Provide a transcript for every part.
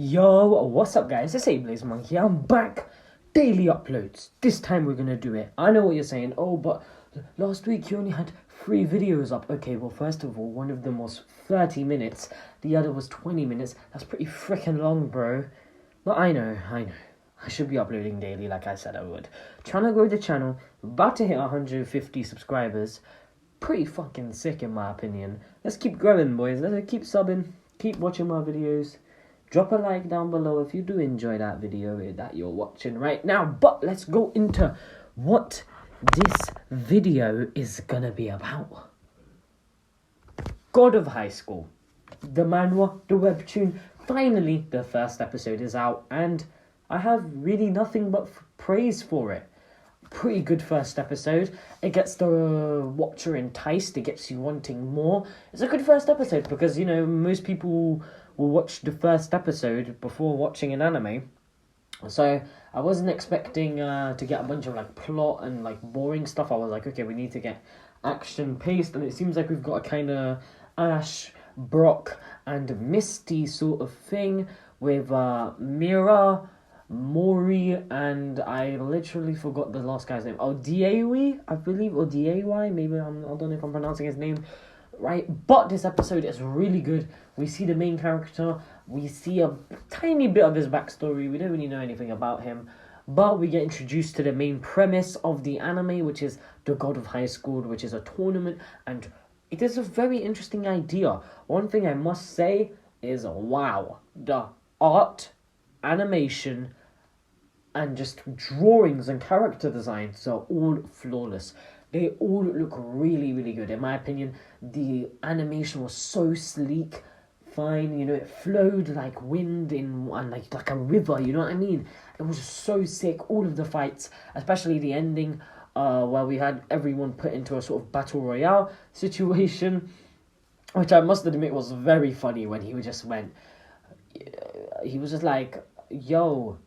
Yo, what's up guys, it's Ablaze Monkey, I'm back, daily uploads, this time we're gonna do it. I know what you're saying, oh but last week you only had 3 videos up. Okay, well first of all, one of them was 30 minutes, the other was 20 minutes, that's pretty freaking long bro. But I know, I should be uploading daily like I said I would. Trying to grow the channel, about to hit 150 subscribers, pretty fucking sick in my opinion. Let's keep growing boys, let's keep subbing, keep watching my videos. Drop a like down below if you do enjoy that video that you're watching right now. But let's go into what this video is gonna be about. God of High School. The manhwa, the webtoon. Finally, the first episode is out and I have really nothing but praise for it. Pretty good first episode. It gets the watcher enticed, it gets you wanting more. It's a good first episode because, you know, most people will watch the first episode before watching an anime. So I wasn't expecting to get a bunch of like plot and like boring stuff. I was like, okay, we need to get action paced, and it seems like we've got a kind of Ash, Brock, and Misty sort of thing with Mira, Mori, and I literally forgot the last guy's name. Oh, Daewi, I believe, or Daey, maybe I don't know if I'm pronouncing his name right. But this episode is really good. We see the main character, we see a tiny bit of his backstory, we don't really know anything about him, but we get introduced to the main premise of the anime, which is the God of High School, which is a tournament, and it is a very interesting idea. One thing I must say is, wow, the art, animation, and just drawings and character designs are all flawless. They all look really, really good. In my opinion, the animation was so sleek, fine, you know, it flowed like wind in and like a river, you know what I mean? It was so sick. All of the fights, especially the ending, where we had everyone put into a sort of battle royale situation, which I must admit was very funny when he just went, he was just like, yo,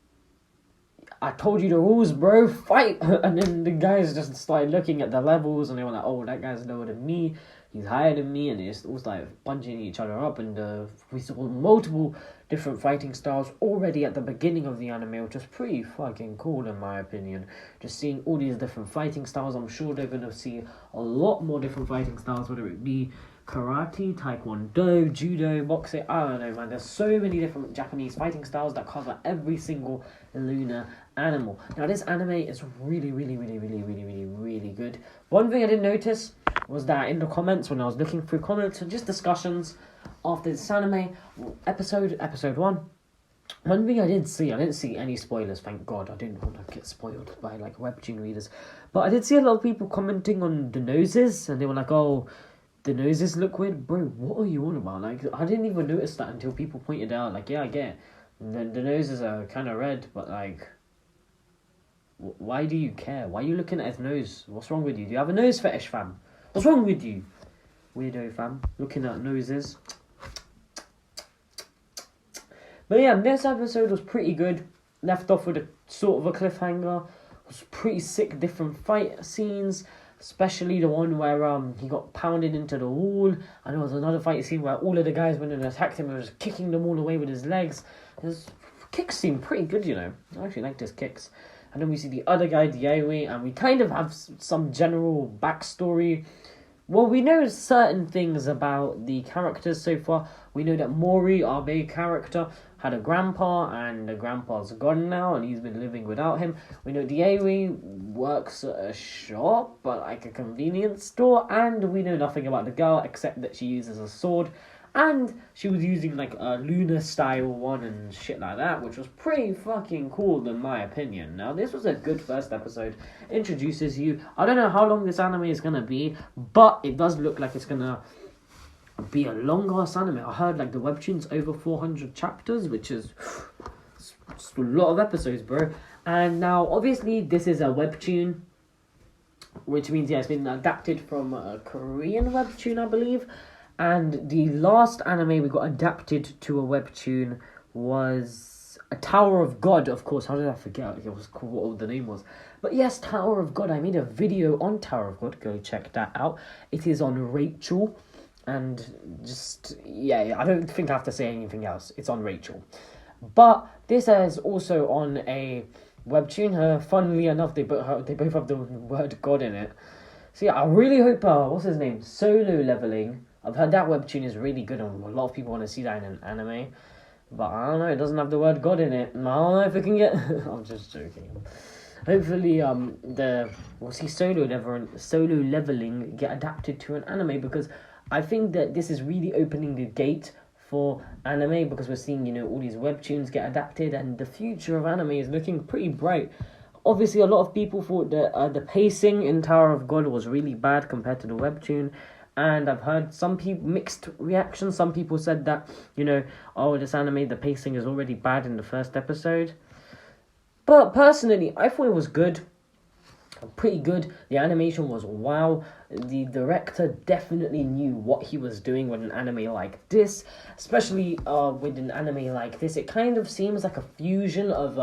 I told you the rules, bro, fight! And then the guys just started looking at the levels, and they were like, oh, that guy's lower than me, he's higher than me, and they just all started punching each other up, and we saw multiple different fighting styles already at the beginning of the anime, which was pretty fucking cool in my opinion. Just seeing all these different fighting styles, I'm sure they're going to see a lot more different fighting styles, whether it be karate, taekwondo, judo, boxing, I don't know man, there's so many different Japanese fighting styles that cover every single lunar animal. Now this anime is really good. One thing I didn't notice was that in the comments, when I was looking through comments and just discussions after this anime episode 1, one thing I didn't see any spoilers, thank God. I didn't want to get spoiled by like webtoon readers, but I did see a lot of people commenting on the noses, and they were like, oh, the noses look weird. Bro, what are you on about? Like, I didn't even notice that until people pointed out, like, yeah, I get it. The noses are kind of red, but like, why do you care? Why are you looking at his nose? What's wrong with you? Do you have a nose fetish, fam? What's wrong with you? Weirdo, fam. Looking at noses. But yeah, this episode was pretty good. Left off with a sort of a cliffhanger. It was pretty sick, different fight scenes. Especially the one where he got pounded into the wall. And there was another fight scene where all of the guys went and attacked him and was kicking them all away with his legs. His kicks seemed pretty good, you know. I actually liked his kicks. And then we see the other guy, Daewi, and we kind of have some general backstory. Well, we know certain things about the characters so far. We know that Mori, our main character, had a grandpa, and the grandpa's gone now, and he's been living without him. We know Daewi works at a shop, but like a convenience store, and we know nothing about the girl except that she uses a sword, and she was using like a lunar style one and shit like that, which was pretty fucking cool in my opinion. Now this was a good first episode. Introduces you. I don't know how long this anime is gonna be, but it does look like it's gonna be a long-ass anime. I heard like the webtoon's over 400 chapters, which is a lot of episodes, bro. And now obviously this is a webtoon, which means yeah, it's been adapted from a Korean webtoon, I believe. And the last anime we got adapted to a webtoon was a Tower of God, of course. How did I forget? It was cool what the name was. But yes, Tower of God. I made a video on Tower of God. Go check that out. It is on Rachel. And just, yeah, I don't think I have to say anything else. It's on Rachel. But this is also on a webtoon. Funnily enough, they both have the word God in it. So yeah, I really hope, what's his name? Solo Leveling. I've heard that webtoon is really good and a lot of people want to see that in an anime. But I don't know, it doesn't have the word God in it. I don't know if it can get... I'm just joking. Hopefully, we'll see Solo Leveling get adapted to an anime, because I think that this is really opening the gate for anime, because we're seeing, all these webtoons get adapted and the future of anime is looking pretty bright. Obviously, a lot of people thought that the pacing in Tower of God was really bad compared to the webtoon. And I've heard some people mixed reactions. Some people said that, this anime, the pacing is already bad in the first episode. But personally, I thought it was good. Pretty good. The animation was wow. The director definitely knew what he was doing with an anime like this. Especially with an anime like this. It kind of seems like a fusion of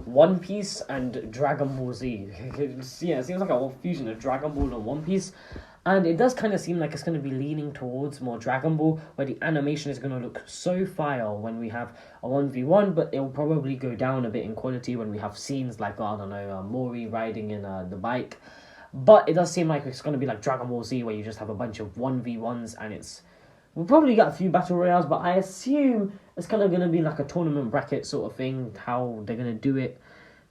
One Piece and Dragon Ball Z. It seems like a fusion of Dragon Ball and One Piece. And it does kind of seem like it's going to be leaning towards more Dragon Ball, where the animation is going to look so fire when we have a 1v1, but it'll probably go down a bit in quality when we have scenes like, Mori riding in the bike. But it does seem like it's going to be like Dragon Ball Z, where you just have a bunch of 1v1s, and we'll probably get a few battle royales, but I assume it's kind of going to be like a tournament bracket sort of thing, how they're going to do it.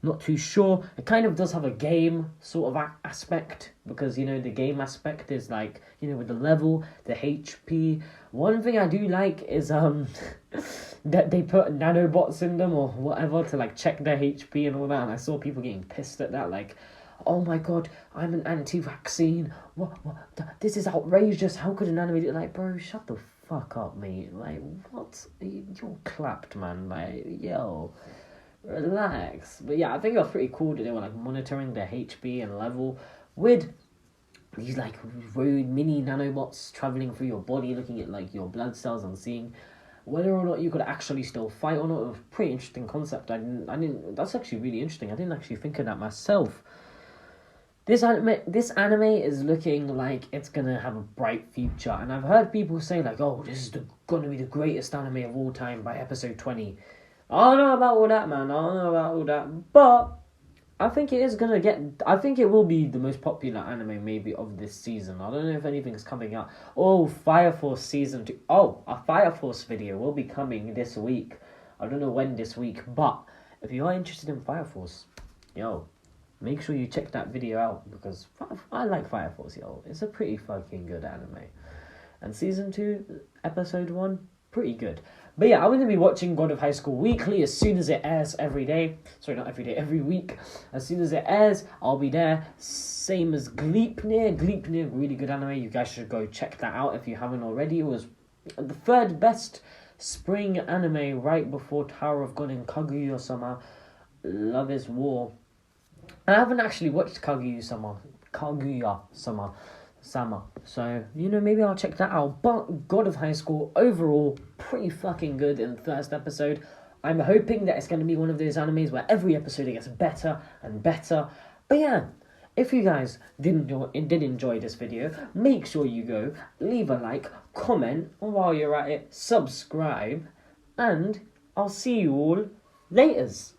Not too sure. It kind of does have a game sort of aspect, because the game aspect is like, with the level, the HP. One thing I do like is that they put nanobots in them or whatever to like check their HP and all that, and I saw people getting pissed at that, like, oh my god, I'm an anti-vaccine, what this is outrageous, how could an anime do it? Like, bro, shut the fuck up, mate. Like, what? You're clapped, man. Like, yo, relax. But yeah, I think it was pretty cool that they were like monitoring their HP and level with these like road mini nanobots traveling through your body, looking at like your blood cells and seeing whether or not you could actually still fight or not. It was a pretty interesting concept. I didn't. That's actually really interesting. I didn't actually think of that myself. This anime is looking like it's gonna have a bright future, and I've heard people say like, "Oh, this is gonna be the greatest anime of all time by episode 20." I don't know about all that, man. I don't know about all that, but I think it is gonna get. I think it will be the most popular anime maybe of this season. I don't know if anything's coming out. Oh, Fire Force season 2. Oh, a Fire Force video will be coming this week. I don't know when this week, but if you are interested in Fire Force, yo, make sure you check that video out, because I like Fire Force, yo. It's a pretty fucking good anime. And season 2, episode 1, pretty good. But yeah, I'm going to be watching God of High School weekly as soon as it airs every day. Sorry, not every day, every week. As soon as it airs, I'll be there. Same as Gleipnir. Gleipnir, really good anime. You guys should go check that out if you haven't already. It was the third best spring anime right before Tower of God and Kaguya-sama. Love is War. I haven't actually watched Kaguya-sama. So, maybe I'll check that out. But God of High School, overall, pretty fucking good in the first episode. I'm hoping that it's going to be one of those animes where every episode it gets better and better. But yeah, if you guys did enjoy this video, make sure you go, leave a like, comment, and while you're at it, subscribe. And I'll see you all laters.